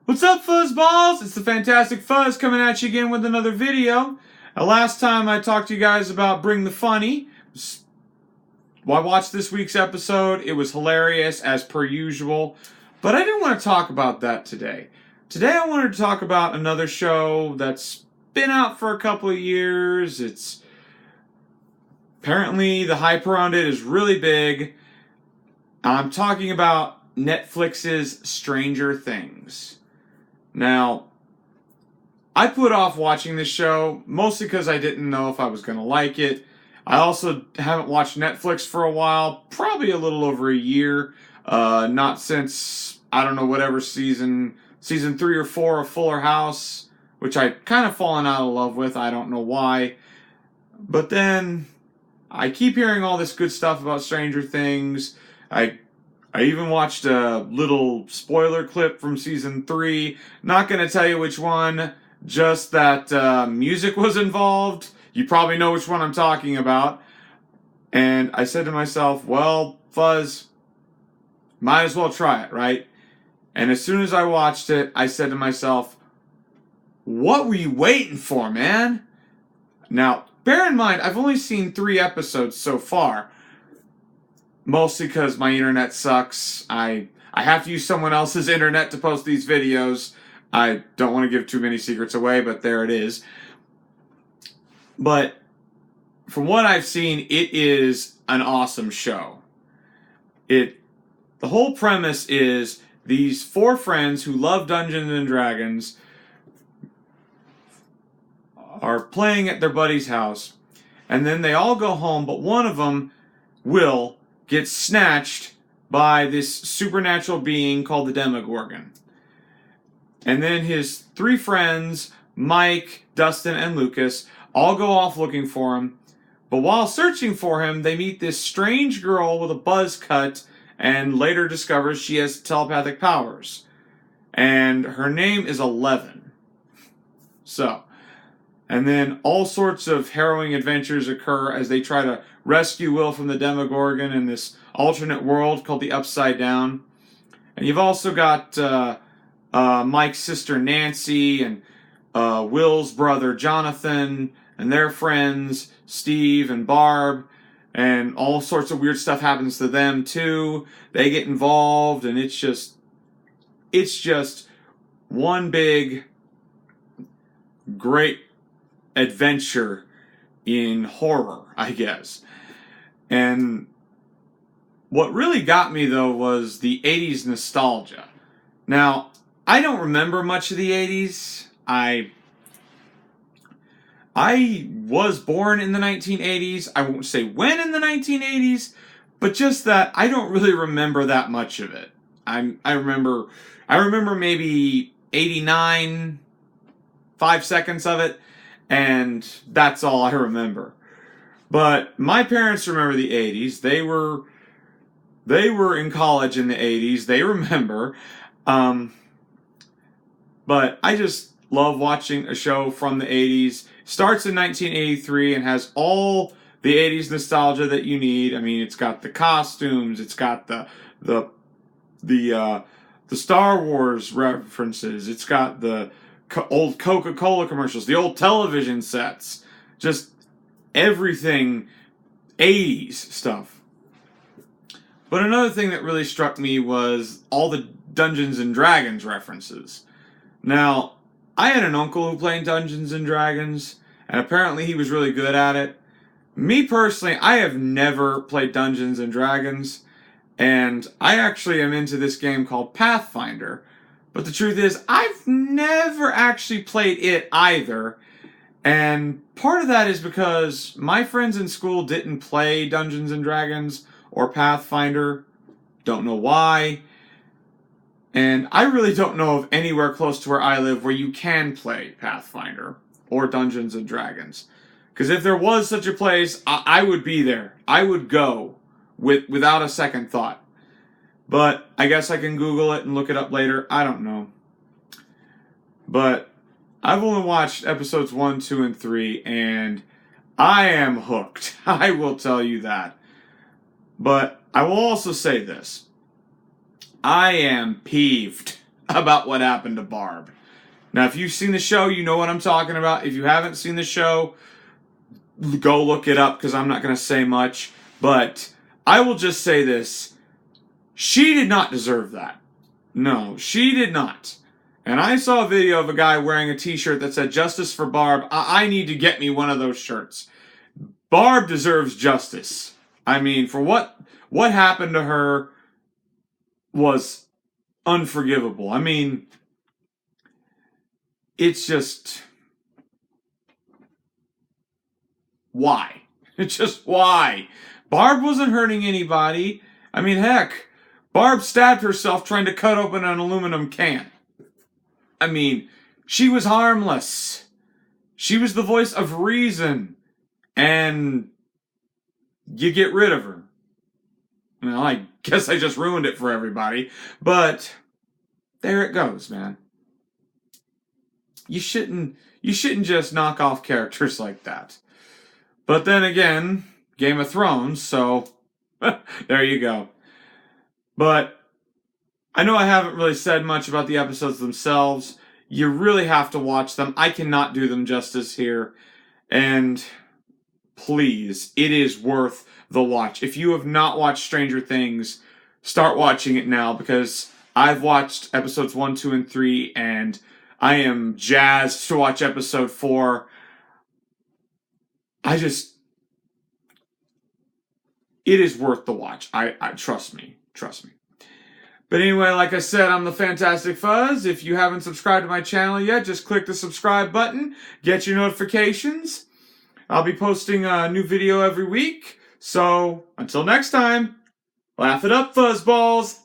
What's up, Fuzzballs? It's the Fantastic Fuzz coming at you again with another video. Last time I talked to you guys about Bring the Funny. Well, I watched this week's episode. It was hilarious, as per usual. But I didn't want to talk about that today. Today I wanted to talk about another show that's been out for a couple of years. It's apparently the hype around it is really big. I'm talking about Netflix's Stranger Things. Now, I put off watching this show mostly because I didn't know if I was going to like it. I also haven't watched Netflix for a while, probably a little over a year. Not since, I don't know, whatever season 3 or 4 of Fuller House, which I kind of fallen out of love with. I don't know why. But then I keep hearing all this good stuff about Stranger Things. I even watched a little spoiler clip from season 3. Not going to tell you which one, just that music was involved. You probably know which one I'm talking about. And I said to myself, well, Fuzz, might as well try it, right? And as soon as I watched it, I said to myself, what were you waiting for, man? Now, bear in mind, I've only seen 3 episodes so far. Mostly because my internet sucks. I have to use someone else's internet to post these videos. I don't want to give too many secrets away, but there it is. But from what I've seen, it is an awesome show. The whole premise is these 4 friends who love Dungeons and Dragons are playing at their buddy's house, and then they all go home, but one of them, Will, gets snatched by this supernatural being called the Demogorgon. And then his 3 friends, Mike, Dustin, and Lucas, all go off looking for him. But while searching for him, they meet this strange girl with a buzz cut and later discovers she has telepathic powers. And her name is 11. And then all sorts of harrowing adventures occur as they try to rescue Will from the Demogorgon in this alternate world called the Upside Down. And you've also got Mike's sister Nancy and Will's brother Jonathan and their friends Steve and Barb. And all sorts of weird stuff happens to them too. They get involved, and it's just one big, great adventure in horror, I guess. And what really got me, though, was the 80s nostalgia. Now, I don't remember much of the 80s. I was born in the 1980s. I won't say when in the 1980s, but just that I don't really remember that much of it. I remember maybe 89, 5 seconds of it, and that's all I remember. But my parents remember the 80s. They were in college in the 80s. They remember. But I just love watching a show from the 80s. Starts in 1983 and has all the 80s nostalgia that you need. I mean, it's got the costumes, it's got the Star Wars references, it's got the old Coca-Cola commercials, the old television sets, just everything 80s stuff. But another thing that really struck me was all the Dungeons and Dragons references. Now, I had an uncle who played Dungeons and Dragons, and apparently he was really good at it. Me personally, I have never played Dungeons and Dragons, and I actually am into this game called Pathfinder. But the truth is, I've never actually played it either. And part of that is because my friends in school didn't play Dungeons and Dragons or Pathfinder. Don't know why. And I really don't know of anywhere close to where I live where you can play Pathfinder or Dungeons and Dragons. Because if there was such a place, I would be there. I would go without a second thought. But I guess I can Google it and look it up later. I don't know. But I've only watched episodes 1, 2, and 3, and I am hooked. I will tell you that. But I will also say this. I am peeved about what happened to Barb. Now, if you've seen the show, you know what I'm talking about. If you haven't seen the show, go look it up because I'm not going to say much. But I will just say this. She did not deserve that. No, she did not. And I saw a video of a guy wearing a t-shirt that said, "Justice for Barb." I need to get me one of those shirts. Barb deserves justice. I mean, for what happened to her was unforgivable. I mean, it's just... why? It's just why? Barb wasn't hurting anybody. I mean, heck, Barb stabbed herself trying to cut open an aluminum can. I mean, she was harmless. She was the voice of reason. And you get rid of her. Well, I guess I just ruined it for everybody. But there it goes, man. You shouldn't just knock off characters like that. But then again, Game of Thrones, so there you go. But I know I haven't really said much about the episodes themselves. You really have to watch them. I cannot do them justice here. And please, it is worth the watch. If you have not watched Stranger Things, start watching it now because I've watched episodes 1, 2, and 3, and I am jazzed to watch episode 4. It is worth the watch. I trust me. But anyway, like I said, I'm the Fantastic Fuzz. If you haven't subscribed to my channel yet, just click the subscribe button. Get your notifications. I'll be posting a new video every week. So, until next time, laugh it up, fuzzballs!